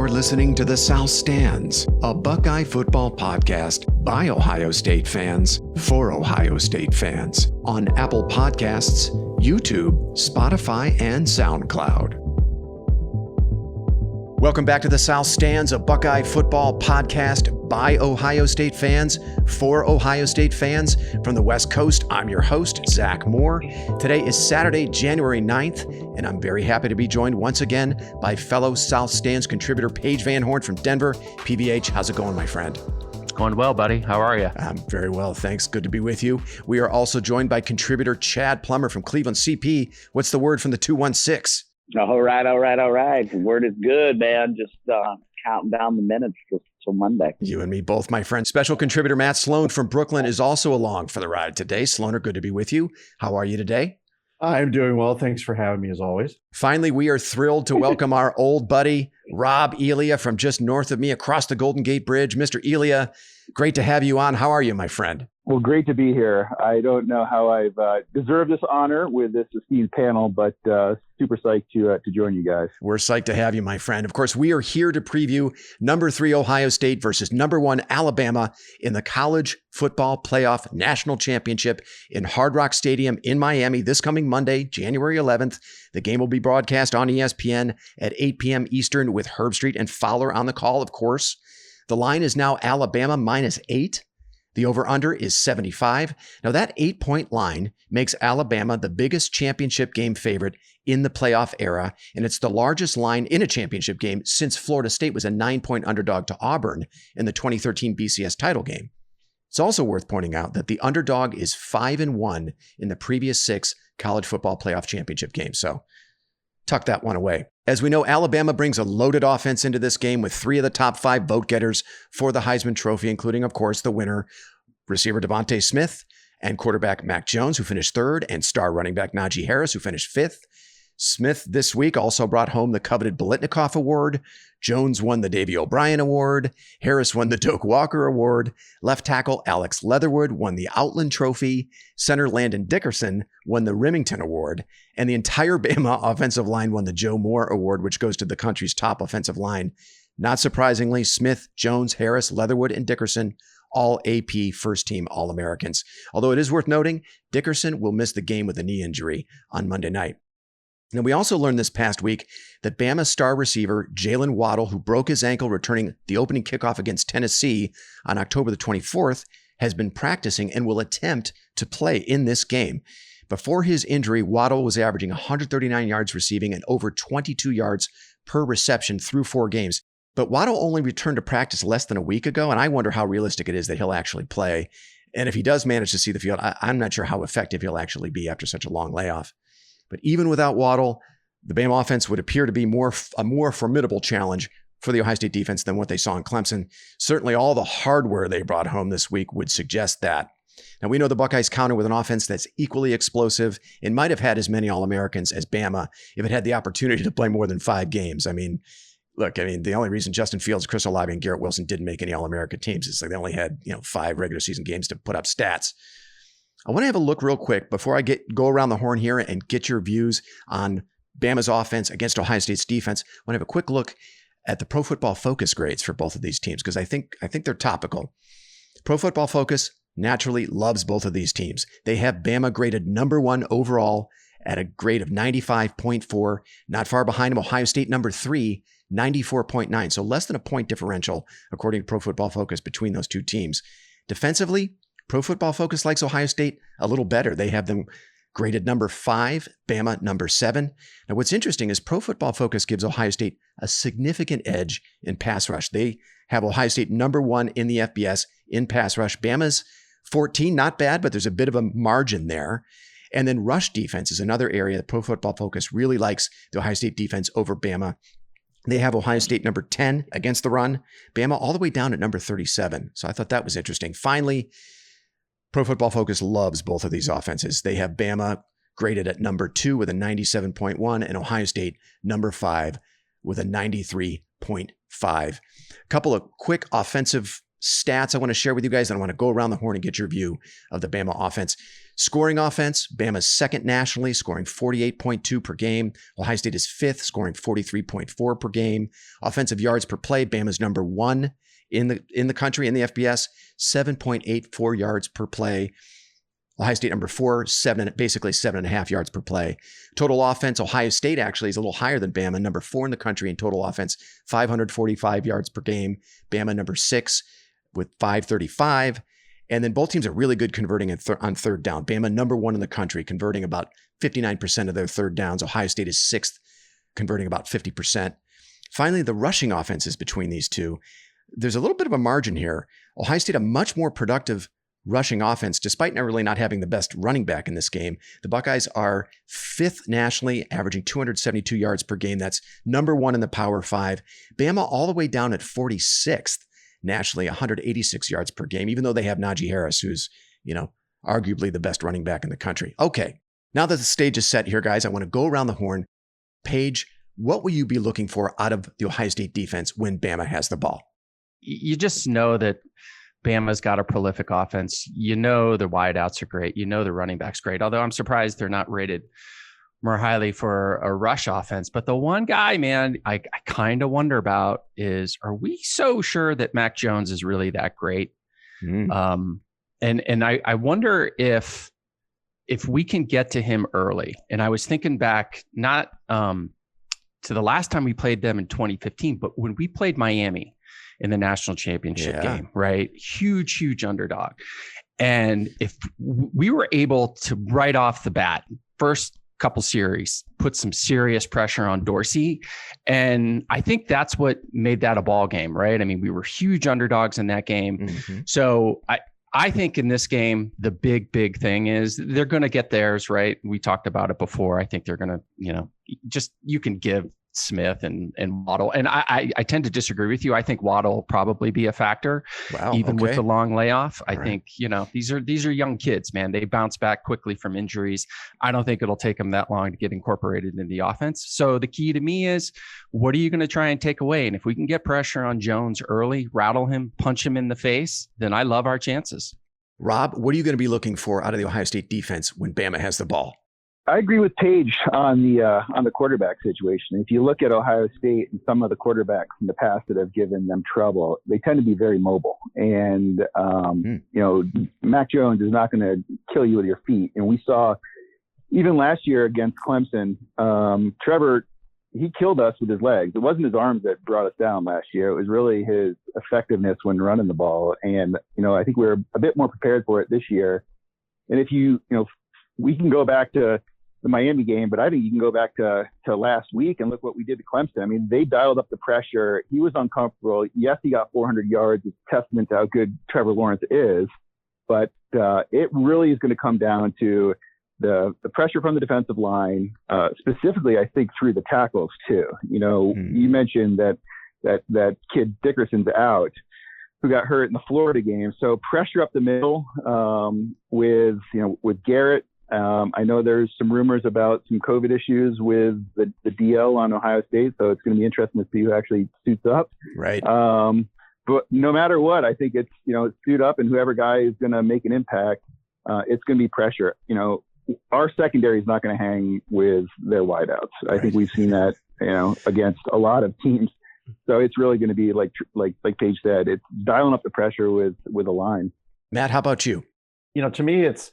You're listening to The South Stands, a Buckeye football podcast by Ohio State fans for Ohio State fans on Apple Podcasts, YouTube, Spotify, and SoundCloud. Welcome back to The South Stands, a Buckeye football podcast by Ohio State fans for Ohio State fans from the West Coast. I'm your host, Zach Moore. Today is Saturday, January 9th, and I'm very happy to be joined once again by fellow South Stands contributor Paige Van Horn from Denver. PVH, how's it going, my friend? It's going well, buddy. How are you? I'm very well, thanks. Good to be with you. We are also joined by contributor Chad Plummer from Cleveland CP. What's the word from the 216? All right. The word is good, man. Just counting down the minutes till Monday. You and me both, my friend. Special contributor Matt Sloan from Brooklyn is also along for the ride today. Sloaner, good to be with you. How are you today? I'm doing well. Thanks for having me as always. Finally, we are thrilled to welcome our old buddy, Rob Elia, from just north of me across the Golden Gate Bridge. Mr. Elia, great to have you on. How are you, my friend? Well, great to be here. I don't know how I've deserved this honor with this esteemed panel, but super psyched to join you guys. We're psyched to have you, my friend. Of course, we are here to preview number 3 Ohio State versus number 1 Alabama in the College Football Playoff National Championship in Hard Rock Stadium in Miami this coming Monday, January 11th. The game will be broadcast on ESPN at 8 p.m. Eastern with Herbstreit and Fowler on the call, of course. The line is now Alabama -8. The over-under is 75. Now, that 8-point line makes Alabama the biggest championship game favorite in the playoff era, and it's the largest line in a championship game since Florida State was a 9-point underdog to Auburn in the 2013 BCS title game. It's also worth pointing out that the underdog is 5-1 in the previous 6 college football playoff championship games, so tuck that one away. As we know, Alabama brings a loaded offense into this game with 3 of the top 5 vote getters for the Heisman Trophy, including, of course, the winner, receiver Devontae Smith, and quarterback Mac Jones, who finished 3rd, and star running back Najee Harris, who finished 5th. Smith this week also brought home the coveted Biletnikoff Award. Jones won the Davey O'Brien Award. Harris won the Doak Walker Award. Left tackle Alex Leatherwood won the Outland Trophy. Center Landon Dickerson won the Remington Award. And the entire Bama offensive line won the Joe Moore Award, which goes to the country's top offensive line. Not surprisingly, Smith, Jones, Harris, Leatherwood, and Dickerson, all AP first-team All-Americans. Although it is worth noting, Dickerson will miss the game with a knee injury on Monday night. Now, we also learned this past week that Bama star receiver Jalen Waddle, who broke his ankle returning the opening kickoff against Tennessee on October the 24th, has been practicing and will attempt to play in this game. Before his injury, Waddle was averaging 139 yards receiving and over 22 yards per reception through 4 games. But Waddle only returned to practice less than a week ago, and I wonder how realistic it is that he'll actually play. And if he does manage to see the field, I'm not sure how effective he'll actually be after such a long layoff. But even without Waddle, the Bama offense would appear to be a more formidable challenge for the Ohio State defense than what they saw in Clemson. Certainly all the hardware they brought home this week would suggest that. Now, we know the Buckeyes counter with an offense that's equally explosive and might have had as many All-Americans as Bama if it had the opportunity to play more than 5 games. Look, the only reason Justin Fields, Chris Olave, and Garrett Wilson didn't make any All-America teams is like they only had 5 regular season games to put up stats. I want to have a look real quick before I go around the horn here and get your views on Bama's offense against Ohio State's defense. I want to have a quick look at the Pro Football Focus grades for both of these teams because I think they're topical. Pro Football Focus naturally loves both of these teams. They have Bama graded number 1 overall at a grade of 95.4, not far behind them, Ohio State number 3, 94.9. So less than a point differential, according to Pro Football Focus, between those two teams. Defensively, Pro Football Focus likes Ohio State a little better. They have them graded number 5, Bama number 7. Now, what's interesting is Pro Football Focus gives Ohio State a significant edge in pass rush. They have Ohio State number 1 in the FBS in pass rush. Bama's 14, not bad, but there's a bit of a margin there. And then rush defense is another area that Pro Football Focus really likes the Ohio State defense over Bama. They have Ohio State number 10 against the run, Bama all the way down at number 37. So I thought that was interesting. Finally, Pro Football Focus loves both of these offenses. They have Bama graded at number 2 with a 97.1 and Ohio State number 5 with a 93.5. A couple of quick offensive stats I want to share with you guys, and I want to go around the horn and get your view of the Bama offense. Scoring offense, Bama's second nationally, scoring 48.2 per game. Ohio State is fifth, scoring 43.4 per game. Offensive yards per play, Bama's number one in the country in the FBS, 7.84 yards per play. Ohio State number four, basically 7.5 yards per play. Total offense, Ohio State actually is a little higher than Bama, number four in the country in total offense, 545 yards per game. Bama number six with 535. And then both teams are really good converting on third down. Bama number one in the country, converting about 59% of their third downs. Ohio State is sixth, converting about 50%. Finally, the rushing offenses between these two. There's a little bit of a margin here. Ohio State a much more productive rushing offense, despite not having the best running back in this game. The Buckeyes are fifth nationally, averaging 272 yards per game. That's number one in the Power Five. Bama all the way down at 46th. Nationally, 186 yards per game, even though they have Najee Harris, who's, arguably the best running back in the country. Okay, now that the stage is set here, guys, I want to go around the horn. Paige, what will you be looking for out of the Ohio State defense when Bama has the ball? You just know that Bama's got a prolific offense. You know the wideouts are great. You know the running back's great, although I'm surprised they're not rated more highly for a rush offense. But the one guy, man, I kind of wonder about is, are we so sure that Mac Jones is really that great? And I wonder if we can get to him early. And I was thinking back, not to the last time we played them in 2015, but when we played Miami in the national championship game, right? Huge underdog. And if we were able to right off the bat, first couple series, put some serious pressure on Dorsey. And I think that's what made that a ball game, right? I mean, we were huge underdogs in that game. Mm-hmm. So I think in this game, the big thing is they're going to get theirs, right? We talked about it before. I think they're going to, you can give Smith and Waddle. And I tend to disagree with you. I think Waddle will probably be a factor, with the long layoff. I think, these are young kids, man. They bounce back quickly from injuries. I don't think it'll take them that long to get incorporated in the offense. So the key to me is, what are you going to try and take away? And if we can get pressure on Jones early, rattle him, punch him in the face, then I love our chances. Rob, what are you going to be looking for out of the Ohio State defense when Bama has the ball? I agree with Paige on the quarterback situation. If you look at Ohio State and some of the quarterbacks in the past that have given them trouble, they tend to be very mobile. And, Mac Jones is not going to kill you with your feet. And we saw even last year against Clemson, Trevor, he killed us with his legs. It wasn't his arms that brought us down last year. It was really his effectiveness when running the ball. And, I think we're a bit more prepared for it this year. And if we can go back to the Miami game, but I think you can go back to last week and look what we did to Clemson. I mean, they dialed up the pressure. He was uncomfortable. Yes, he got 400 yards. It's a testament to how good Trevor Lawrence is. But it really is going to come down to the pressure from the defensive line, specifically, I think, through the tackles, too. You mentioned that kid Dickerson's out, who got hurt in the Florida game. So pressure up the middle with Garrett. I know there's some rumors about some COVID issues with the DL on Ohio State, so it's going to be interesting to see who actually suits up. Right. But no matter what, I think it's suit up, and whoever guy is going to make an impact, it's going to be pressure. Our secondary is not going to hang with their wideouts. Right. I think we've seen that against a lot of teams. So it's really going to be like Paige said, it's dialing up the pressure with a line. Matt, how about you? To me, it's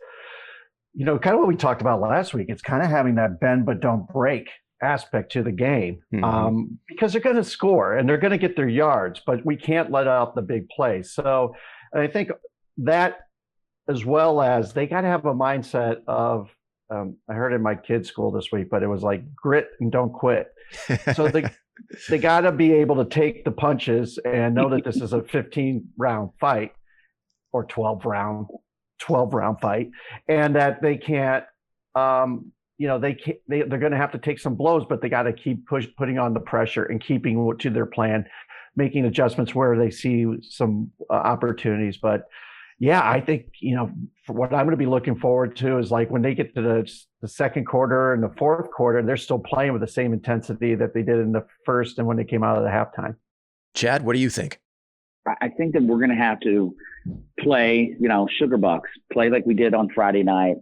kind of what we talked about last week. It's kind of having that bend but don't break aspect to the game, because they're going to score and they're going to get their yards, but we can't let out the big plays. So I think that, as well as they got to have a mindset of, I heard in my kids' school this week, but it was like grit and don't quit. So they got to be able to take the punches and know that this is a 15-round fight or 12-round fight, and that they can't, they're going to have to take some blows, but they got to keep putting on the pressure and keeping to their plan, making adjustments where they see some opportunities. But yeah, I think, for what I'm going to be looking forward to is like when they get to the second quarter and the fourth quarter, they're still playing with the same intensity that they did in the first and when they came out of the halftime. Chad, what do you think? I think that we're going to have to play, sugar bucks, play like we did on Friday night,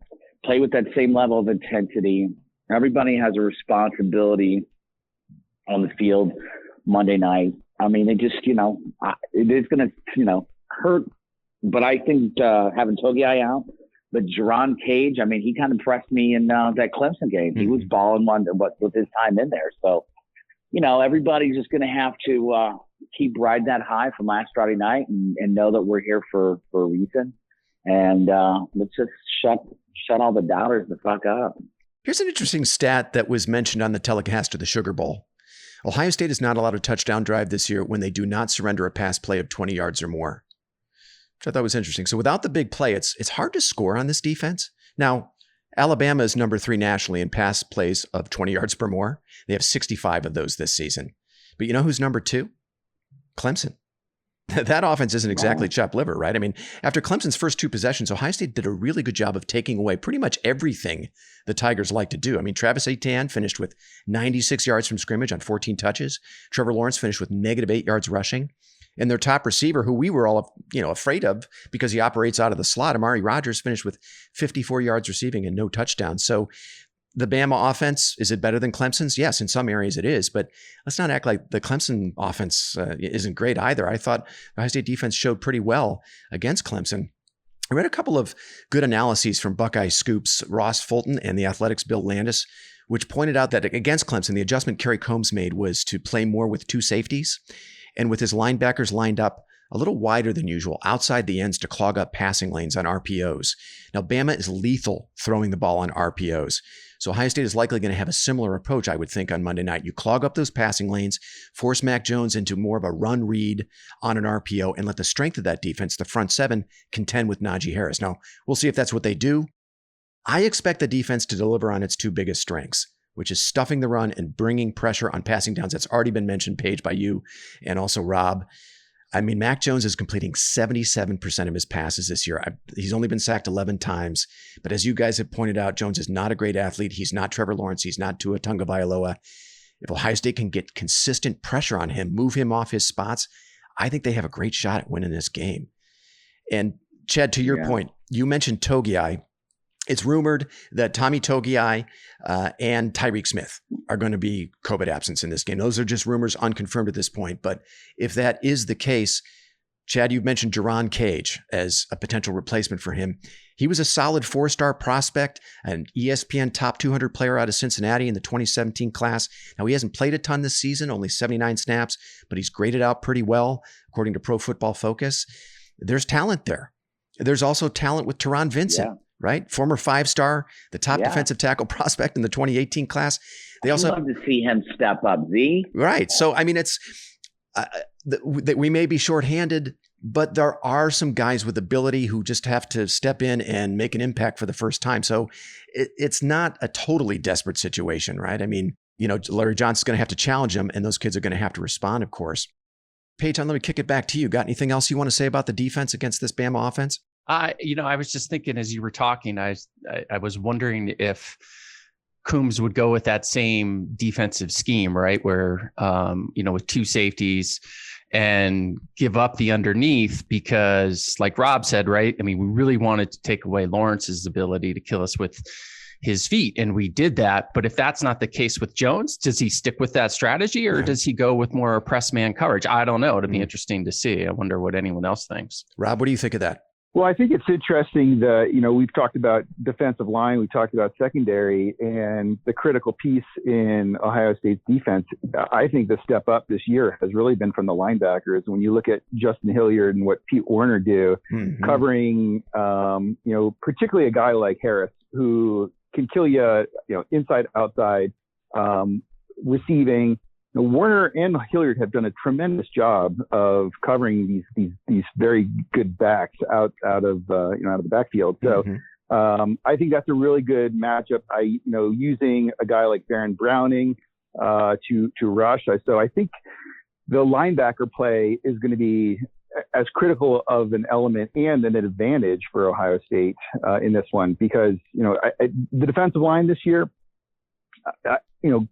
play with that same level of intensity. Everybody has a responsibility on the field Monday night. I mean, it just, it is going to, hurt. But I think having Togiai out, but Jerron Cage, I mean, he kind of impressed me in that Clemson game. He was balling with his time in there. So, everybody's just going to have to keep riding that high from last Friday night and know that we're here for a reason. And let's just shut all the doubters the fuck up. Here's an interesting stat that was mentioned on the telecast of the Sugar Bowl. Ohio State is not allowed a touchdown drive this year when they do not surrender a pass play of 20 yards or more, which I thought was interesting. So without the big play, it's hard to score on this defense. Now, Alabama is number 3 nationally in pass plays of 20 yards or more. They have 65 of those this season. But you know who's number 2? Clemson. That offense isn't exactly chopped liver, right? I mean, after Clemson's first 2 possessions, Ohio State did a really good job of taking away pretty much everything the Tigers like to do. I mean, Travis Etienne finished with 96 yards from scrimmage on 14 touches. Trevor Lawrence finished with -8 yards rushing. And their top receiver, who we were all, afraid of because he operates out of the slot, Amari Rodgers, finished with 54 yards receiving and no touchdowns. So the Bama offense, is it better than Clemson's? Yes, in some areas it is, but let's not act like the Clemson offense isn't great either. I thought the Ohio State defense showed pretty well against Clemson. I read a couple of good analyses from Buckeye Scoops, Ross Fulton, and the Athletics' Bill Landis, which pointed out that against Clemson, the adjustment Kerry Combs made was to play more with 2 safeties and with his linebackers lined up a little wider than usual outside the ends to clog up passing lanes on RPOs. Now, Bama is lethal throwing the ball on RPOs. So Ohio State is likely going to have a similar approach, I would think, on Monday night. You clog up those passing lanes, force Mac Jones into more of a run read on an RPO, and let the strength of that defense, the front 7, contend with Najee Harris. Now, we'll see if that's what they do. I expect the defense to deliver on its 2 biggest strengths, which is stuffing the run and bringing pressure on passing downs. That's already been mentioned, Paige, by you and also Rob. I mean, Mac Jones is completing 77% of his passes this year. He's only been sacked 11 times. But as you guys have pointed out, Jones is not a great athlete. He's not Trevor Lawrence. He's not Tua Tagovailoa. If Ohio State can get consistent pressure on him, move him off his spots, I think they have a great shot at winning this game. And Chad, to your point, you mentioned Togiai. It's rumored that Tommy Togiai and Tyreek Smith are going to be COVID absents in this game. Those are just rumors, unconfirmed at this point. But if that is the case, Chad, you've mentioned Jerron Cage as a potential replacement for him. He was a solid 4-star prospect, an ESPN top 200 player out of Cincinnati in the 2017 class. Now, he hasn't played a ton this season, only 79 snaps, but he's graded out pretty well, according to Pro Football Focus. There's talent there. There's also talent with Teron Vincent. Right? Former 5-star, the top defensive tackle prospect in the 2018 class. They also love to see him step up, Z. Right. So, I mean, it's that we may be shorthanded, but there are some guys with ability who just have to step in and make an impact for the first time. So it's not a totally desperate situation, right? I mean, Larry Johnson's going to have to challenge them, and those kids are going to have to respond, of course. Paige, let me kick it back to you. Got anything else you want to say about the defense against this Bama offense? I was just thinking as you were talking, I was wondering if Coombs would go with that same defensive scheme, right? Where, with 2 safeties and give up the underneath because like Rob said, right? I mean, we really wanted to take away Lawrence's ability to kill us with his feet. And we did that. But if that's not the case with Jones, does he stick with that strategy or does he go with more press man coverage? I don't know. It'll be interesting to see. I wonder what anyone else thinks. Rob, what do you think of that? Well, I think it's interesting that, we've talked about defensive line, we've talked about secondary, and the critical piece in Ohio State's defense. I think the step up this year has really been from the linebackers. When you look at Justin Hilliard and what Pete Warner do, covering, particularly a guy like Harris, who can kill you, inside, outside, receiving. Warner and Hilliard have done a tremendous job of covering these very good backs out of the backfield. So I think that's a really good matchup. Using a guy like Baron Browning to rush. So I think the linebacker play is going to be as critical of an element and an advantage for Ohio State in this one because the defensive line this year.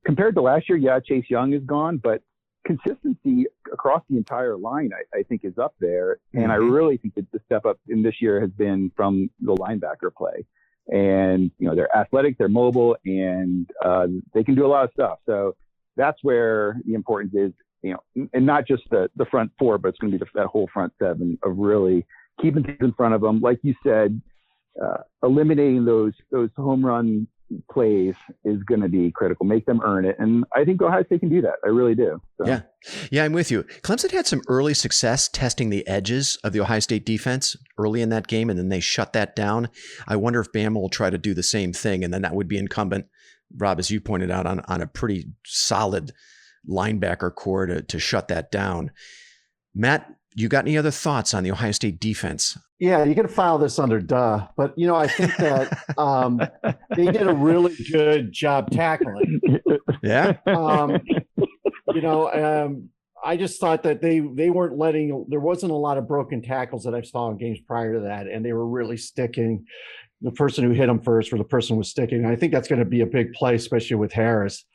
Compared to last year, Chase Young is gone, but consistency across the entire line, I think, is up there. And I really think that the step up in this year has been from the linebacker play. And, they're athletic, they're mobile, and they can do a lot of stuff. So that's where the importance is, and not just the front four, but it's going to be that whole front seven of really keeping things in front of them. Like you said, eliminating those home run plays is going to be critical. Make them earn it. And I think Ohio State can do that. I really do. So. Yeah, I'm with you. Clemson had some early success testing the edges of the Ohio State defense early in that game, and then they shut that down. I wonder if Bama will try to do the same thing, and then that would be incumbent, Rob, as you pointed out, on a pretty solid linebacker core to shut that down. Matt, you got any other thoughts on the Ohio State defense? Yeah, you got to file this under duh. But, I think that they did a really good job tackling. Yeah. I just thought that they weren't there wasn't a lot of broken tackles that I saw in games prior to that. And they were really sticking. The person who hit them first or the person was sticking. And I think that's going to be a big play, especially with Harris.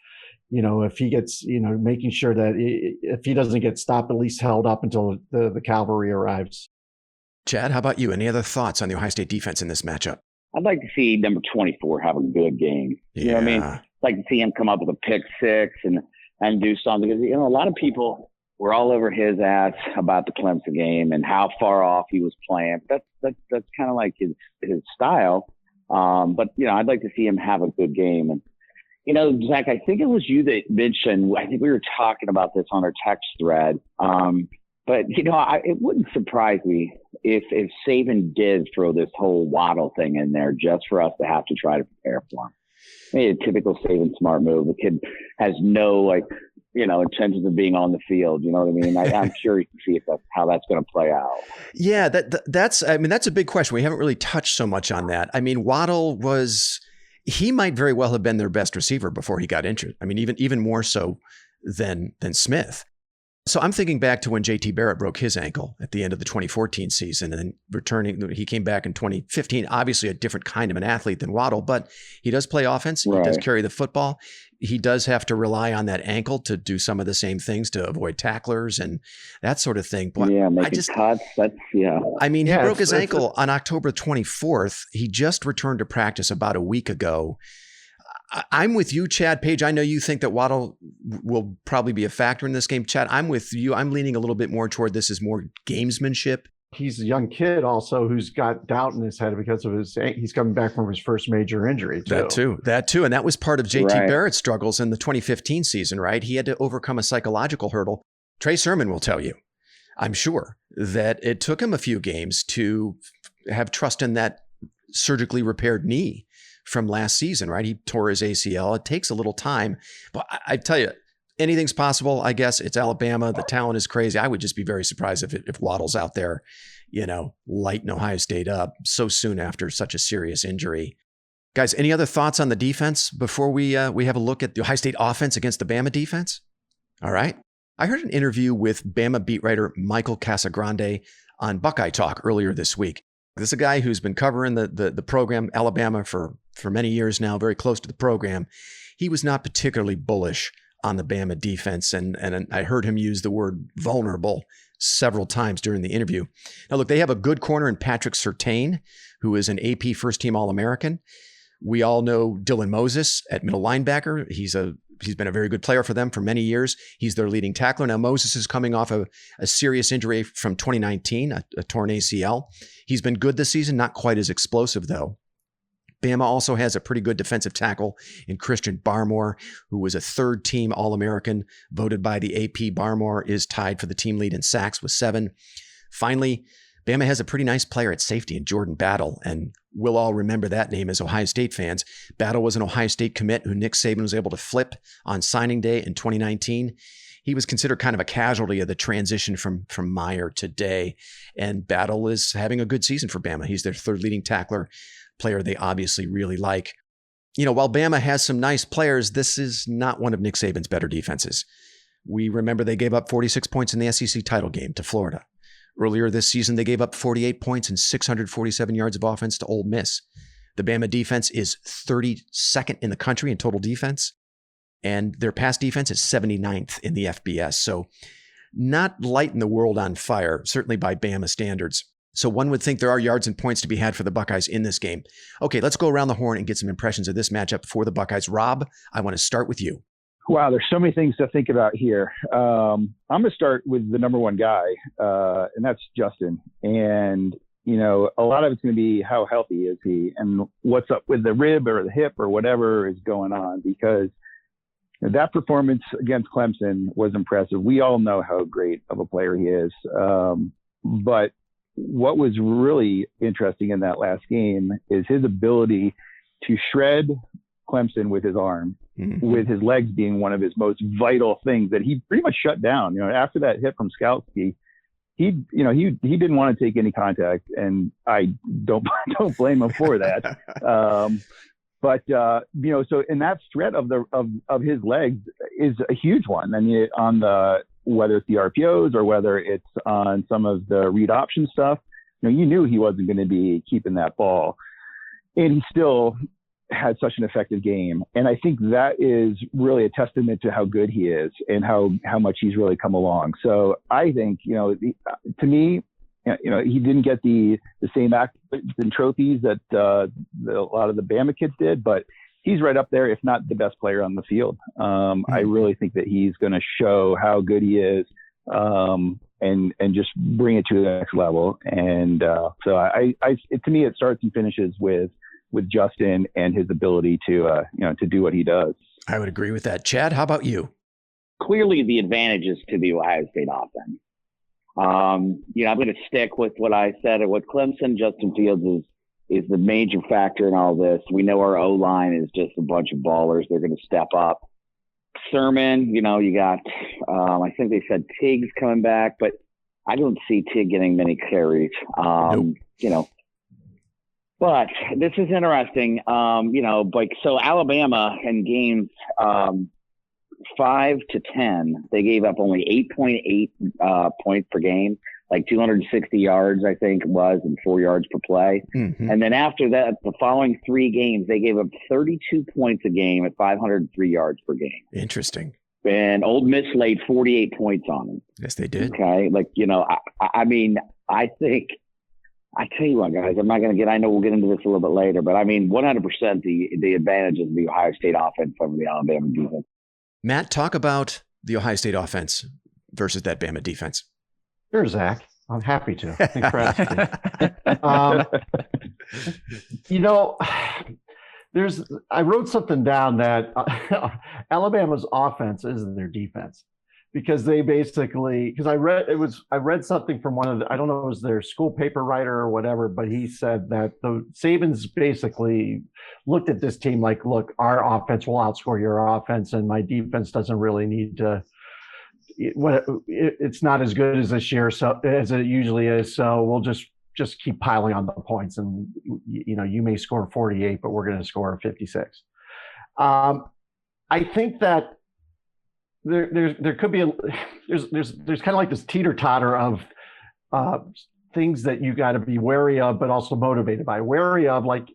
If he gets, making sure that if he doesn't get stopped, at least held up until the cavalry arrives. Chad, how about you? Any other thoughts on the Ohio State defense in this matchup? I'd like to see number 24 have a good game. You know what I mean? I'd like to see him come up with a pick six and do something. Because, a lot of people were all over his ass about the Clemson game and how far off he was playing. That's kind of like his style. But, I'd like to see him have a good game. And, Zach, I think it was you that mentioned, I think we were talking about this on our text thread. But, it wouldn't surprise me if Saban did throw this whole Waddle thing in there just for us to have to try to prepare for him. I mean, a typical Saban smart move. The kid has no, intentions of being on the field. You know what I mean? I'm curious to see how that's going to play out. Yeah, that's a big question. We haven't really touched so much on that. I mean, Waddle he might very well have been their best receiver before he got injured. I mean, even more so than Smith. So I'm thinking back to when JT Barrett broke his ankle at the end of the 2014 season, and then he came back in 2015, obviously a different kind of an athlete than Waddle, but he does play offense. Right. He does carry the football. He does have to rely on that ankle to do some of the same things to avoid tacklers and that sort of thing. But making cuts. I mean, he broke his ankle on October 24th. He just returned to practice about a week ago. I'm with you, Chad. Paige, I know you think that Waddle will probably be a factor in this game. Chad, I'm with you. I'm leaning a little bit more toward this as more gamesmanship. He's a young kid also who's got doubt in his head because of he's coming back from his first major injury too. That too. And that was part of JT Barrett's struggles in the 2015 season, right? He had to overcome a psychological hurdle. Trey Sermon will tell you, I'm sure, that it took him a few games to have trust in that surgically repaired knee from last season, right? He tore his ACL. It takes a little time, but I tell you, anything's possible. I guess it's Alabama. The talent is crazy. I would just be very surprised if Waddle's out there, lighting Ohio State up so soon after such a serious injury. Guys, any other thoughts on the defense before we have a look at the Ohio State offense against the Bama defense? All right. I heard an interview with Bama beat writer Michael Casagrande on Buckeye Talk earlier this week. This is a guy who's been covering the program, Alabama, for many years now, very close to the program. He was not particularly bullish on the Bama defense, and I heard him use the word vulnerable several times during the interview. Now, look, they have a good corner in Patrick Surtain, who is an AP first-team All-American. We all know Dylan Moses at middle linebacker. He's been a very good player for them for many years. He's their leading tackler. Now, Moses is coming off a serious injury from 2019, a torn ACL. He's been good this season, not quite as explosive, though. Bama also has a pretty good defensive tackle in Christian Barmore, who was a third-team All-American, voted by the AP. Barmore is tied for the team lead in sacks with 7. Finally, Bama has a pretty nice player at safety in Jordan Battle, and we'll all remember that name as Ohio State fans. Battle was an Ohio State commit who Nick Saban was able to flip on signing day in 2019. He was considered kind of a casualty of the transition from Meyer to Day, and Battle is having a good season for Bama. He's their third leading tackler, player they obviously really like. While Bama has some nice players, this is not one of Nick Saban's better defenses. We remember they gave up 46 points in the SEC title game to Florida. Earlier this season, they gave up 48 points and 647 yards of offense to Ole Miss. The Bama defense is 32nd in the country in total defense, and their pass defense is 79th in the FBS. So not lighting the world on fire, certainly by Bama standards. So one would think there are yards and points to be had for the Buckeyes in this game. Okay, let's go around the horn and get some impressions of this matchup for the Buckeyes. Rob, I want to start with you. Wow, there's so many things to think about here. I'm going to start with the number one guy, and that's Justin. And, you know, a lot of it's going to be how healthy is he and what's up with the rib or the hip or whatever is going on, because that performance against Clemson was impressive. We all know how great of a player he is. But what was really interesting in that last game is his ability to shred Clemson with his arm, with his legs being one of his most vital things that he pretty much shut down. You know, after that hit from Skalski, he didn't want to take any contact, and I don't blame him for that. But you know, so in that threat of his legs is a huge one. I mean, on the, whether it's the RPOs or whether it's on some of the read option stuff, you know, you knew he wasn't going to be keeping that ball, and he still had such an effective game. And I think that is really a testament to how good he is and how much he's really come along. So I think, you know, to me, you know, he didn't get the same accolades and trophies that a lot of the Bama kids did, but he's right up there, if not the best player on the field. I really think that he's going to show how good he is, and just bring it to the next level. And so to me, it starts and finishes with Justin and his ability to do what he does. I would agree with that. Chad, how about you? Clearly the advantage is to the Ohio State offense. You know, I'm going to stick with what I said at what Clemson. Justin Fields is the major factor in all this. We know our O-line is just a bunch of ballers. They're going to step up. Sermon, you know, you got, I think they said Tig's coming back, but I don't see Tig getting many carries. Nope. You know, but this is interesting. You know, like, so Alabama in games 5 to 10, they gave up only 8.8 points per game, like 260 yards, I think it was, and 4 yards per play. And then after that, the following 3 games, they gave up 32 points a game at 503 yards per game. Interesting. And Ole Miss laid 48 points on them. Yes, they did. Okay. Like, you know, I mean, I think, I tell you what, guys, I'm not going to I know we'll get into this a little bit later, but I mean, 100% the advantage of the Ohio State offense over the Alabama defense. Matt, talk about the Ohio State offense versus that Bama defense. Sure, Zach. I'm happy to. Thanks for asking. You know, I wrote something down that Alabama's offense isn't their defense, because they basically, because I read something from one of the, I don't know if it was their school paper writer or whatever, but he said that the Sabans basically looked at this team like, look, our offense will outscore your offense, and my defense doesn't really need to. It's not as good as this year, so as it usually is. So we'll just keep piling on the points, and you know, you may score 48, but we're going to score 56. I think that there could be there's kind of like this teeter-totter of things that you got to be wary of, but also motivated by. Wary of, like,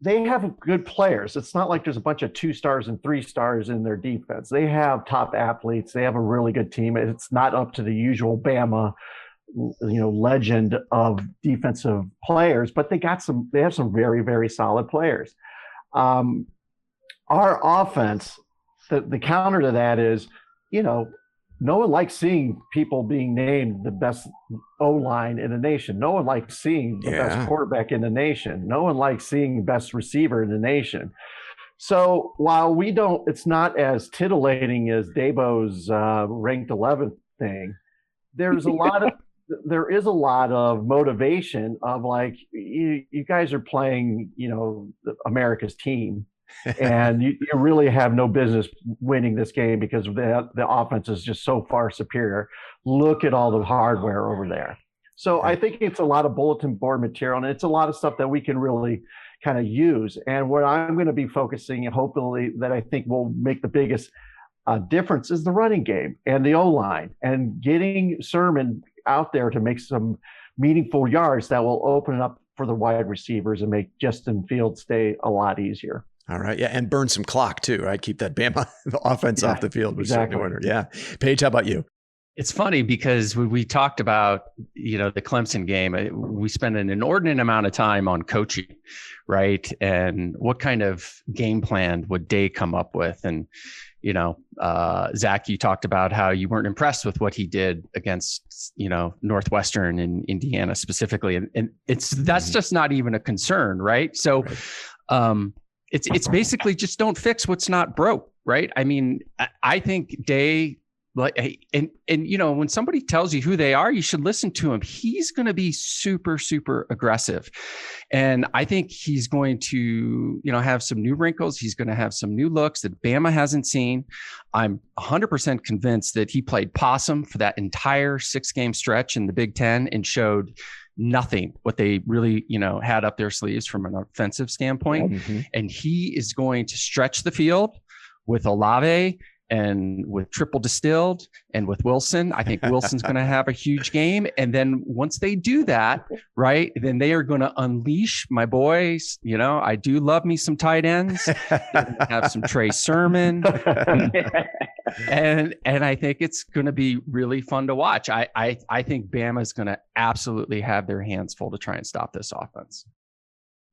they have good players. It's not like there's a bunch of 2 stars and 3 stars in their defense. They have top athletes. They have a really good team. It's not up to the usual Bama, you know, legend of defensive players, but they have some very, very solid players. Our offense, the counter to that is, you know, no one likes seeing people being named the best O-line in the nation. No one likes seeing the best quarterback in the nation. No one likes seeing the best receiver in the nation. So while it's not as titillating as Dabo's ranked 11th thing, there is a lot of motivation of, like, you guys are playing, you know, America's team. And you really have no business winning this game because the offense is just so far superior. Look at all the hardware over there. So I think it's a lot of bulletin board material, and it's a lot of stuff that we can really kind of use. And what I'm going to be focusing, and hopefully that I think will make the biggest difference, is the running game and the O-line, and getting Sermon out there to make some meaningful yards that will open it up for the wide receivers and make Justin Fields stay a lot easier. All right. Yeah. And burn some clock too, right? Keep that Bama offense off the field. Exactly. Yeah. Paige, how about you? It's funny because we talked about the Clemson game, we spent an inordinate amount of time on coaching, right? And what kind of game plan would Day come up with? And, Zach, you talked about how you weren't impressed with what he did against, Northwestern in Indiana specifically. And that's just not even a concern, right? So it's basically just don't fix what's not broke, right? I mean, I think Day, and when somebody tells you who they are, you should listen to him. He's going to be super, super aggressive. And I think he's going to, have some new wrinkles. He's going to have some new looks that Bama hasn't seen. I'm 100% convinced that he played possum for that entire 6-game stretch in the Big Ten and showed nothing what they really, had up their sleeves from an offensive standpoint. Mm-hmm. And he is going to stretch the field with Olave and with triple distilled and with Wilson. I think Wilson's going to have a huge game. And then once they do that, right, then they are going to unleash my boys. I do love me some tight ends. Have some Trey Sermon. and I think it's going to be really fun to watch. I think Bama is going to absolutely have their hands full to try and stop this offense.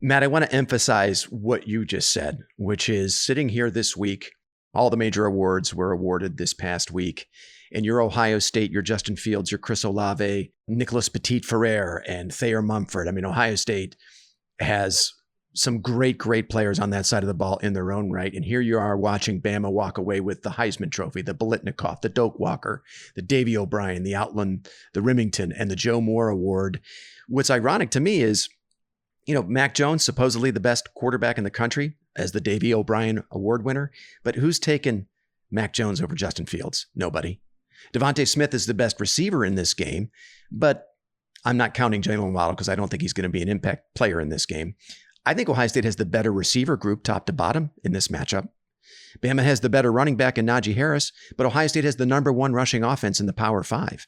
Matt, I want to emphasize what you just said, which is sitting here this week, all the major awards were awarded this past week. And your Ohio State, your Justin Fields, your Chris Olave, Nicholas Petit-Ferrer, and Thayer Mumford. I mean, Ohio State has some great, great players on that side of the ball in their own right. And here you are watching Bama walk away with the Heisman Trophy, the Biletnikoff, the Doak Walker, the Davey O'Brien, the Outland, the Remington, and the Joe Moore Award. What's ironic to me is, Mac Jones, supposedly the best quarterback in the country, as the Davey O'Brien Award winner. But who's taken Mac Jones over Justin Fields? Nobody. Devontae Smith is the best receiver in this game, but I'm not counting Jalen Waddle because I don't think he's going to be an impact player in this game. I think Ohio State has the better receiver group top to bottom in this matchup. Bama has the better running back in Najee Harris, but Ohio State has the number 1 rushing offense in the Power 5.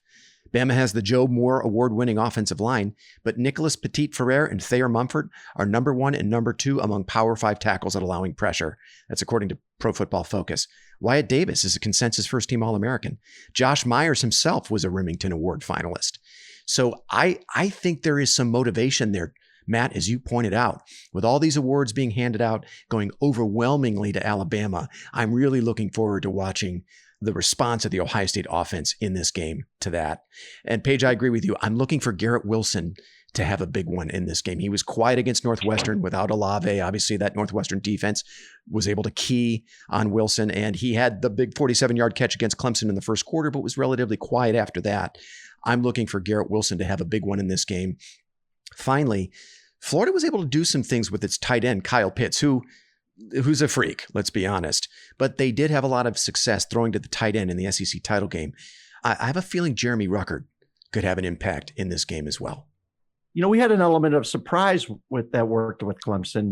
Bama has the Joe Moore award-winning offensive line, but Nicholas Petit-Ferrer and Thayer Mumford are number 1 and number 2 among Power 5 tackles at allowing pressure. That's according to Pro Football Focus. Wyatt Davis is a consensus first-team All-American. Josh Myers himself was a Remington Award finalist. So I think there is some motivation there, Matt, as you pointed out. With all these awards being handed out, going overwhelmingly to Alabama, I'm really looking forward to watching the response of the Ohio State offense in this game to that. And Paige, I agree with you. I'm looking for Garrett Wilson to have a big one in this game. He was quiet against Northwestern without Olave. Obviously, that Northwestern defense was able to key on Wilson, and he had the big 47-yard catch against Clemson in the first quarter, but was relatively quiet after that. I'm looking for Garrett Wilson to have a big one in this game. Finally, Florida was able to do some things with its tight end, Kyle Pitts, who's a freak, let's be honest. But they did have a lot of success throwing to the tight end in the SEC title game. I have a feeling Jeremy Ruckert could have an impact in this game as well. We had an element of surprise with that worked with Clemson,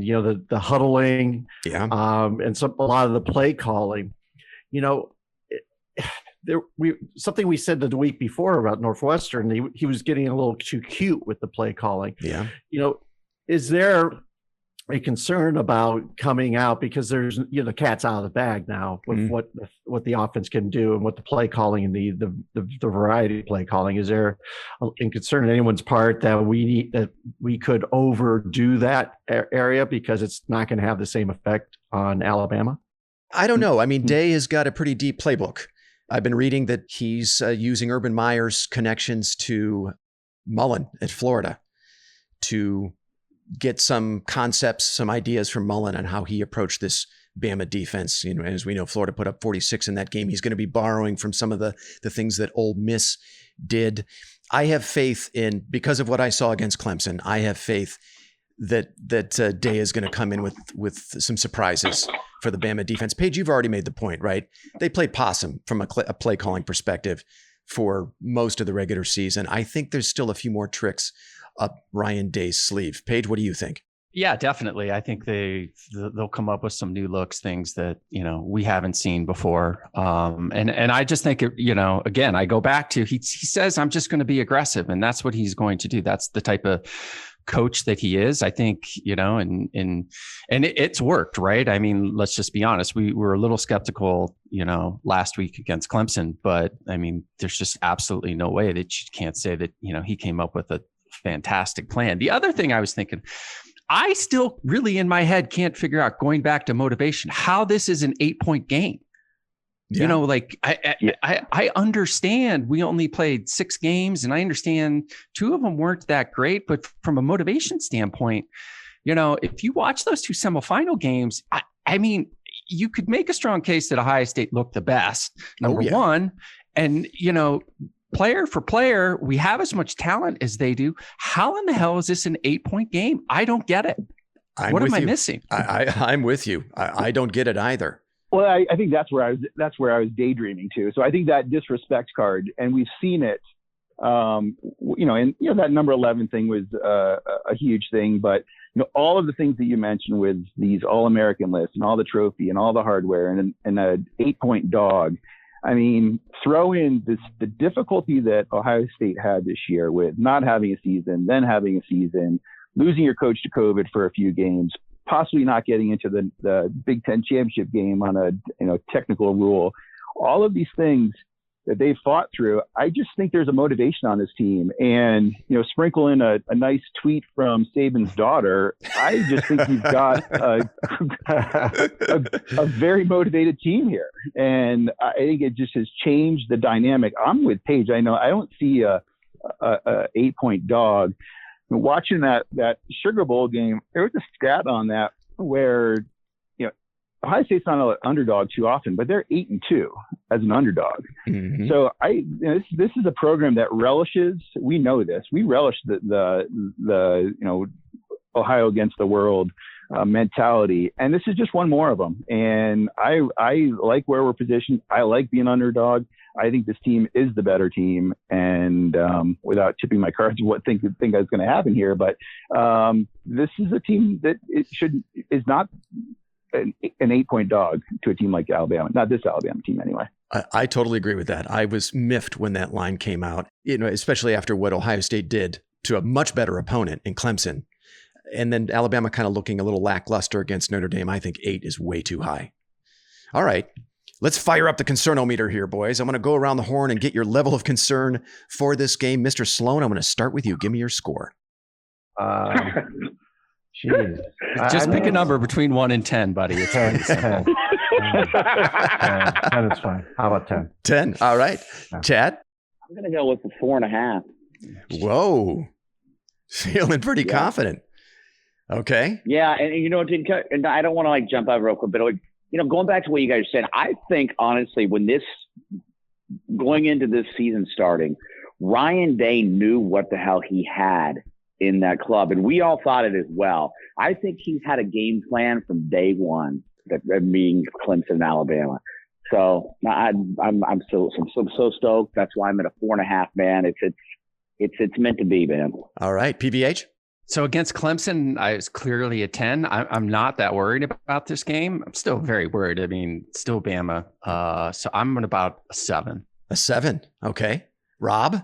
the huddling, and a lot of the play calling. Something we said the week before about Northwestern, he was getting a little too cute with the play calling. Yeah. Is there a concern about coming out because there's the cat's out of the bag now with what the offense can do and what the play calling and the variety of play calling? Is there a concern on anyone's part that we could overdo that area because it's not going to have the same effect on Alabama? I don't know. I mean, Day has got a pretty deep playbook. I've been reading that he's using Urban Meyer's connections to Mullen at Florida to get some concepts, some ideas from Mullen on how he approached this Bama defense. As we know, Florida put up 46 in that game. He's going to be borrowing from some of the things that Ole Miss did. I have faith in, because of what I saw against Clemson, I have faith that Day is going to come in with some surprises for the Bama defense. Paige, you've already made the point, right? They played possum from a play calling perspective for most of the regular season. I think there's still a few more tricks up Ryan Day's sleeve. Paige, what do you think? Yeah, definitely. I think they'll come up with some new looks, things that, we haven't seen before. And I just think, again, I go back to, he says, I'm just going to be aggressive, and that's what he's going to do. That's the type of coach that he is. I think, and it's worked, right? I mean, let's just be honest. We were a little skeptical, last week against Clemson, but I mean, there's just absolutely no way that you can't say that, he came up with a fantastic plan. The other thing I was thinking, I still really in my head can't figure out, going back to motivation, how this is an 8-point game. Yeah. I understand we only played 6 games, and I understand 2 of them weren't that great, but from a motivation standpoint, if you watch those 2 semifinal games, I mean, you could make a strong case that Ohio State looked the best, number one, and, player for player, we have as much talent as they do. How in the hell is this an 8-point game? I don't get it. What am I missing? I'm with you. I don't get it either. Well, I think that's where I was daydreaming too. So I think that disrespect card, and we've seen it, that number 11 thing was a huge thing, but all of the things that you mentioned with these All-American lists and all the trophy and all the hardware and an 8-point dog. I mean, throw in the difficulty that Ohio State had this year with not having a season, then having a season, losing your coach to COVID for a few games, possibly not getting into the Big Ten championship game on a technical rule. All of these things that they fought through, I just think there's a motivation on this team. And, sprinkle in a nice tweet from Saban's daughter. I just think you've got a very motivated team here. And I think it just has changed the dynamic. I'm with Paige. I know I don't see a 8-point dog. Watching that Sugar Bowl game, there was a stat on that where, Ohio State's not an underdog too often, but they're 8-2 as an underdog. Mm-hmm. So this is a program that relishes. We know this. We relish the Ohio against the world mentality, and this is just one more of them. And I like where we're positioned. I like being underdog. I think this team is the better team, and without tipping my cards, what think is going to happen here, but this is a team that is not an 8-point dog to a team like Alabama, not this Alabama team anyway. I totally agree with that. I was miffed when that line came out, especially after what Ohio State did to a much better opponent in Clemson. And then Alabama kind of looking a little lackluster against Notre Dame. I think 8 is way too high. All right, let's fire up the concernometer here, boys. I'm going to go around the horn and get your level of concern for this game. Mr. Sloan, I'm going to start with you. Give me your score. Jeez. Just pick a number between 1 and 10, buddy. It's 10. 10 is fine. How about 10? 10. All right. Chad? I'm going to go with the 4.5. Whoa. Feeling pretty confident. Okay. Yeah. And I don't want to jump out real quick, but going back to what you guys said, I think honestly, going into this season starting, Ryan Day knew what the hell he had in that club, and we all thought it as well. I think he's had a game plan from day one, that being Clemson and Alabama. So I'm so stoked. That's why I'm at a 4.5, man. It's meant to be, man. All right, PVH. So against Clemson, I was clearly a 10. I'm not that worried about this game. I'm still very worried. I mean, still Bama. So I'm at about a 7. A 7. Okay. Rob?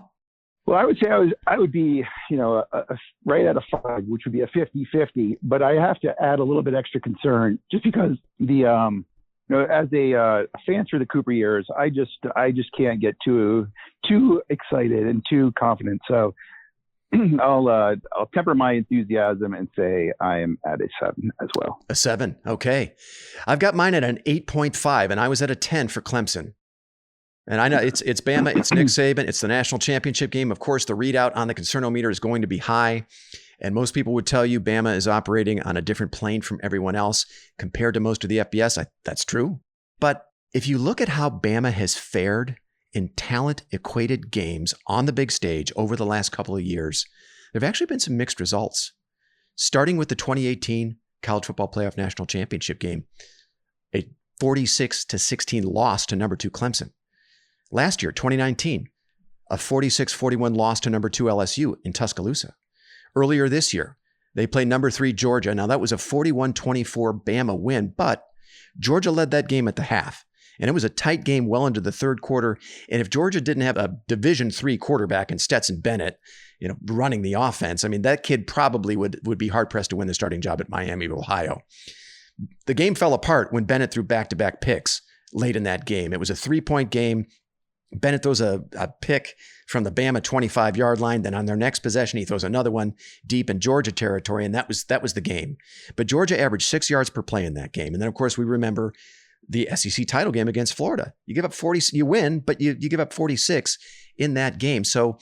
Well, I would say I would be, right at a 5, which would be a 50-50. But I have to add a little bit extra concern just because as a fan through the Cooper years, I just can't get too excited and too confident. So I'll temper my enthusiasm and say I am at a 7 as well. A 7. Okay. I've got mine at an 8.5, and I was at a 10 for Clemson. And I know it's Bama, it's Nick Saban, it's the national championship game. Of course, the readout on the concernometer is going to be high. And most people would tell you Bama is operating on a different plane from everyone else compared to most of the FBS. That's true. But if you look at how Bama has fared in talent-equated games on the big stage over the last couple of years, there have actually been some mixed results. Starting with the 2018 College Football Playoff National Championship game, a 46-16 loss to number 2 Clemson. Last year, 2019, a 46-41 loss to number 2 LSU in Tuscaloosa. Earlier this year, they played number 3 Georgia. Now, that was a 41-24 Bama win, but Georgia led that game at the half. And it was a tight game well into the third quarter. And if Georgia didn't have a Division III quarterback in Stetson Bennett, running the offense. I mean, that kid probably would be hard pressed to win the starting job at Miami of Ohio. The game fell apart when Bennett threw back-to-back picks late in that game. It was a 3-point game. Bennett throws a pick from the Bama 25-yard line. Then on their next possession, he throws another one deep in Georgia territory, and that was the game. But Georgia averaged 6 yards per play in that game. And then, of course, we remember the SEC title game against Florida. You give up 40, you win, but you give up 46 in that game. So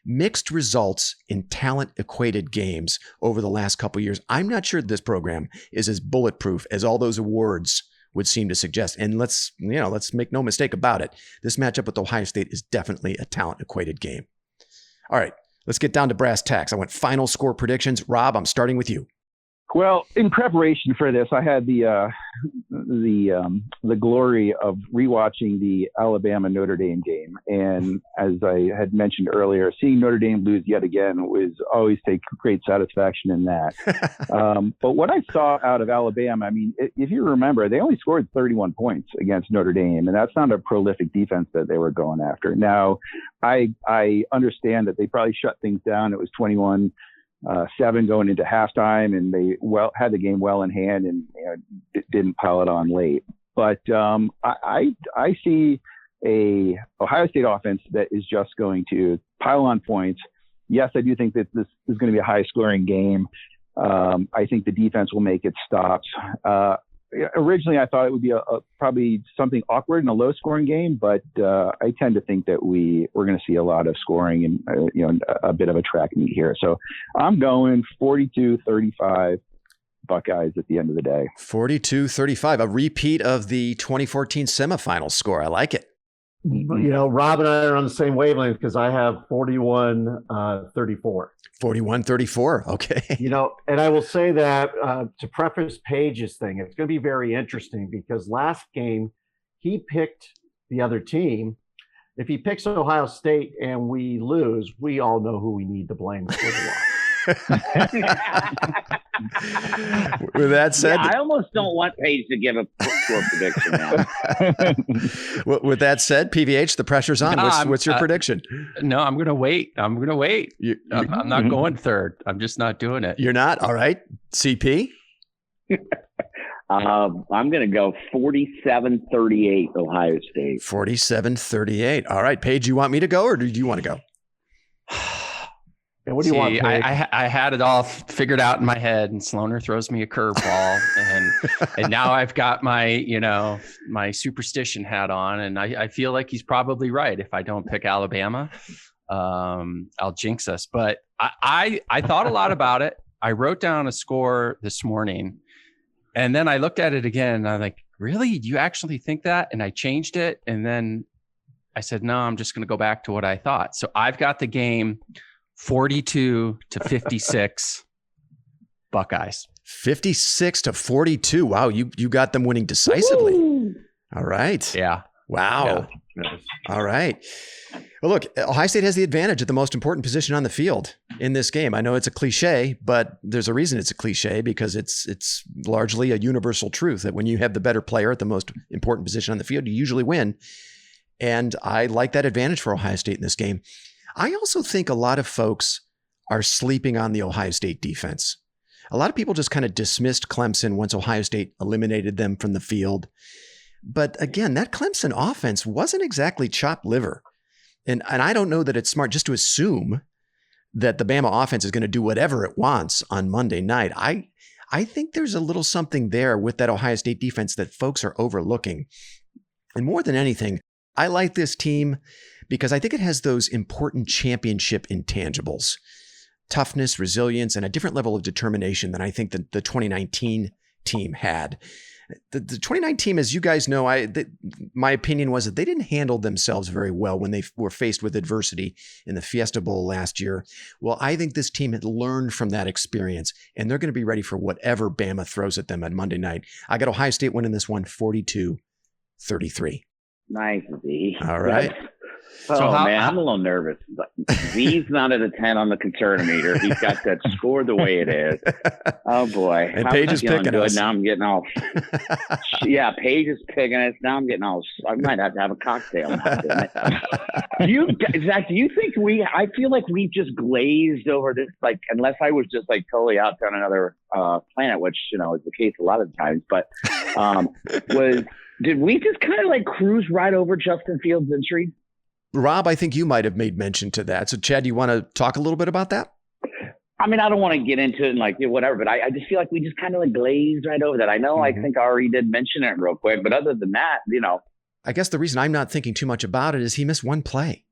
mixed results in talent-equated games over the last couple of years. I'm not sure this program is as bulletproof as all those awards would seem to suggest. And let's make no mistake about it. This matchup with Ohio State is definitely a talent-equated game. All right, let's get down to brass tacks. I want final score predictions. Rob, I'm starting with you. Well, in preparation for this, I had the glory of rewatching the Alabama Notre Dame game, and as I had mentioned earlier, seeing Notre Dame lose yet again was always take great satisfaction in that. But what I saw out of Alabama, I mean, if you remember, they only scored 31 points against Notre Dame, and that's not a prolific defense that they were going after. Now, I understand that they probably shut things down. It was 21-7 going into halftime, and they had the game well in hand, and didn't pile it on late. But I see a Ohio State offense that is just going to pile on points. Yes, I do think that this is going to be a high scoring game. I think the defense will make its stops. Originally, I thought it would be probably something awkward in a low scoring game, but I tend to think that we're going to see a lot of scoring and a bit of a track meet here. So I'm going 42-35 Buckeyes at the end of the day. 42-35, a repeat of the 2014 semifinal score. I like it. Rob and I are on the same wavelength because I have 41-34. 41-34. Okay. And I will say that to preface Paige's thing, it's going to be very interesting because last game he picked the other team. If he picks Ohio State and we lose, we all know who we need to blame for the loss. With that said, I almost don't want Paige to give a score prediction now. With that said, PVH, the pressure's on. What's your prediction? No, I'm going to wait. I'm not going third. I'm just not doing it. You're not? All right. CP? I'm going to go 47-38 Ohio State. 47-38. All right. Paige, you want me to go or do you want to go? And what do you want, Paige? I had it all figured out in my head, and Sloaner throws me a curveball, and now I've got my my superstition hat on, and I feel like he's probably right. If I don't pick Alabama, I'll jinx us. But I thought a lot about it. I wrote down a score this morning, and then I looked at it again, and I'm like, really? Do you actually think that? And I changed it, and then I said, no, I'm just going to go back to what I thought. So I've got the game 42-56 Buckeyes. 56-42. Wow, you got them winning decisively. Woo! All right. Yeah. Wow. Yeah. All right. Well, look, Ohio State has the advantage at the most important position on the field in this game. I know it's a cliche, but there's a reason it's a cliche because it's largely a universal truth that when you have the better player at the most important position on the field, you usually win. And I like that advantage for Ohio State in this game. I also think a lot of folks are sleeping on the Ohio State defense. A lot of people just kind of dismissed Clemson once Ohio State eliminated them from the field. But again, that Clemson offense wasn't exactly chopped liver. And I don't know that it's smart just to assume that the Bama offense is going to do whatever it wants on Monday night. I think there's a little something there with that Ohio State defense that folks are overlooking. And more than anything, I like this team because I think it has those important championship intangibles, toughness, resilience, and a different level of determination than I think that the 2019 team had. The 2019 team, as you guys know, my opinion was that they didn't handle themselves very well when they were faced with adversity in the Fiesta Bowl last year. Well, I think this team had learned from that experience, and they're going to be ready for whatever Bama throws at them on Monday night. I got Ohio State winning this one 42-33. Nice, Z. All right. Man, I'm a little nervous. He's not at a 10 on the concern meter. He's got that score the way it is. Oh boy. And Paige is picking us. Now I'm getting all. Yeah, Paige is picking us. Now I'm getting all. I might have to have a cocktail now. Zach, do you think I feel like we've just glazed over this, like, unless I was just like totally out on another planet, which, is the case a lot of times, but did we just kind of like cruise right over Justin Fields' injury? Rob, I think you might have made mention to that. So, Chad, do you want to talk a little bit about that? I mean, I don't want to get into it and like whatever, but I just feel like we just kind of like glazed right over that. I know I think Ari did mention it real quick, but other than that, I guess the reason I'm not thinking too much about it is he missed one play.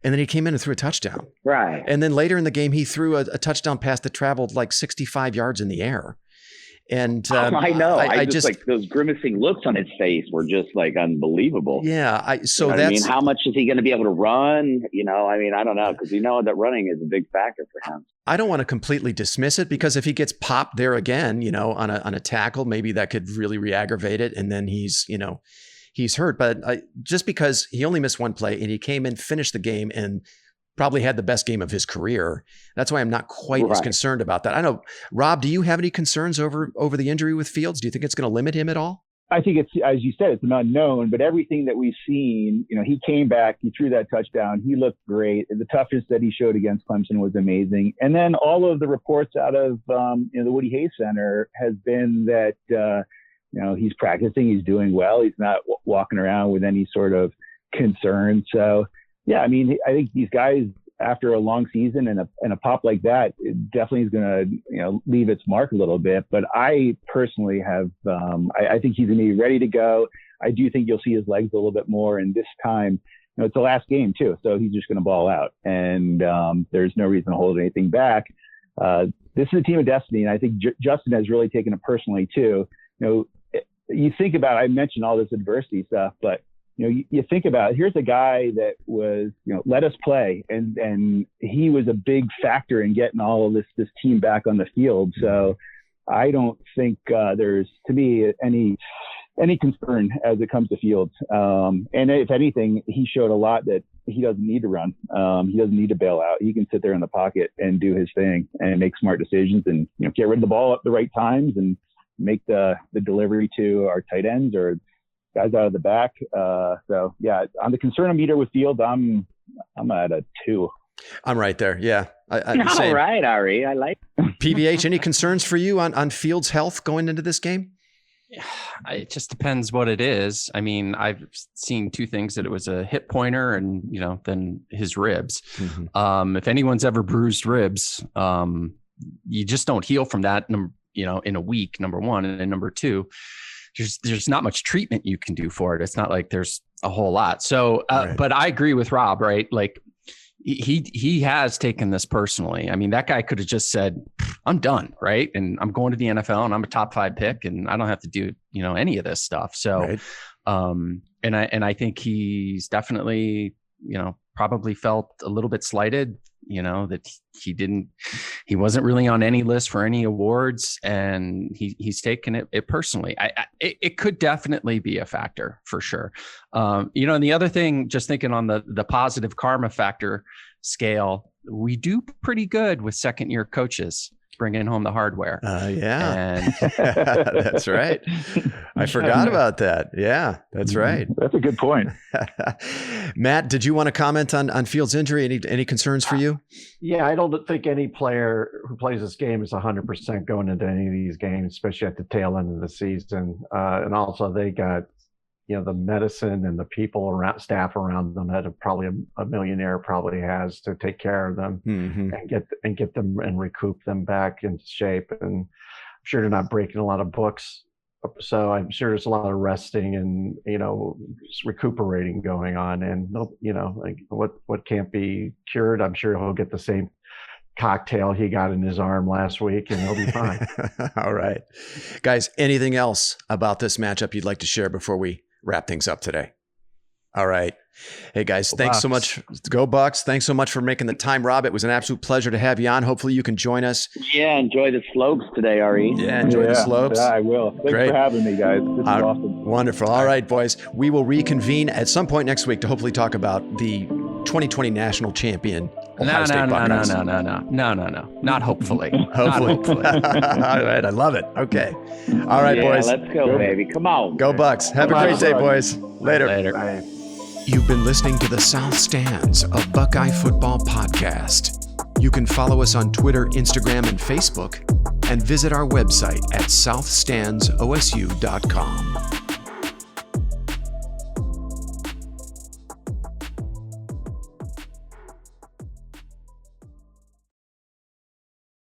And then he came in and threw a touchdown. Right. And then later in the game, he threw a touchdown pass that traveled like 65 yards in the air. And I know. I just like those grimacing looks on his face were just like unbelievable. Yeah. How much is he going to be able to run? I don't know, because that running is a big factor for him. I don't want to completely dismiss it, because if he gets popped there again, on a tackle, maybe that could really re-aggravate it. And then he's hurt. But just because he only missed one play and he came in, finished the game, and probably had the best game of his career. That's why I'm not quite as concerned about that. I know, Rob, do you have any concerns over the injury with Fields? Do you think it's going to limit him at all? I think it's, as you said, it's an unknown, but everything that we've seen, he came back, he threw that touchdown, he looked great. The toughness that he showed against Clemson was amazing. And then all of the reports out of the Woody Hayes Center has been that, he's practicing, he's doing well, he's not walking around with any sort of concern. So, yeah, I mean, I think these guys, after a long season and a pop like that, it definitely is going to, leave its mark a little bit. But I personally have, I think he's going to be ready to go. I do think you'll see his legs a little bit more. And this time, it's the last game too, so he's just going to ball out. And there's no reason to hold anything back. This is a team of destiny, and I think Justin has really taken it personally too. You think about, I mentioned all this adversity stuff, but you think about it, here's a guy that was, let us play. And he was a big factor in getting all of this team back on the field. So I don't think there's, to me, any concern as it comes to Fields. And if anything, he showed a lot that he doesn't need to run. He doesn't need to bail out. He can sit there in the pocket and do his thing and make smart decisions and, get rid of the ball at the right times and make the delivery to our tight ends or guys out of the back. So yeah, on the concern meter with Fields, I'm at a 2. I'm right there. Yeah. All right, Ari. I like PBH. Any concerns for you on Fields' health going into this game? It just depends what it is. I mean, I've seen two things, that it was a hip pointer and, then his ribs. Mm-hmm. If anyone's ever bruised ribs, you just don't heal from that, in a week, number one. And then number two, there's not much treatment you can do for it. It's not like there's a whole lot. So, right. But I agree with Rob, right? Like he has taken this personally. I mean, that guy could have just said, I'm done. Right. And I'm going to the NFL and I'm a top 5 pick and I don't have to do, any of this stuff. So, right. And I think he's definitely, probably felt a little bit slighted, that he wasn't really on any list for any awards, and he's taken it personally. It could definitely be a factor for sure. And the other thing, just thinking on the positive karma factor scale, we do pretty good with second year coaches bringing home the hardware. Yeah. And that's right. I forgot about that. Yeah, that's right. That's a good point. Matt, did you want to comment on Fields' injury? Any concerns for you? Yeah, I don't think any player who plays this game is 100% going into any of these games, especially at the tail end of the season. And also they got, the medicine and the people around, staff around them that probably a millionaire probably has to take care of them and get them and recoup them back into shape. And I'm sure they're not breaking a lot of books. So I'm sure there's a lot of resting and, recuperating going on. And, like what can't be cured, I'm sure he'll get the same cocktail he got in his arm last week and he'll be fine. All right. Guys, anything else about this matchup you'd like to share before we wrap things up today? All right. Hey guys, thanks so much. Go Bucks. Thanks so much for making the time, Rob. It was an absolute pleasure to have you on. Hopefully you can join us. Yeah, enjoy the slopes today, Ari. Yeah, enjoy the slopes. Yeah, I will. Thanks for having me, guys. This is awesome. Wonderful. All right, boys. We will reconvene at some point next week to hopefully talk about the 2020 national champion Ohio State Buckeyes. No. Not hopefully. Hopefully. All right. I love it. Okay. All right, boys. Let's go, baby. Come on. Go Bucks. Have a great day, boys. Later. Bye. You've been listening to the South Stands of Buckeye Football Podcast. You can follow us on Twitter, Instagram, and Facebook, and visit our website at southstandsosu.com.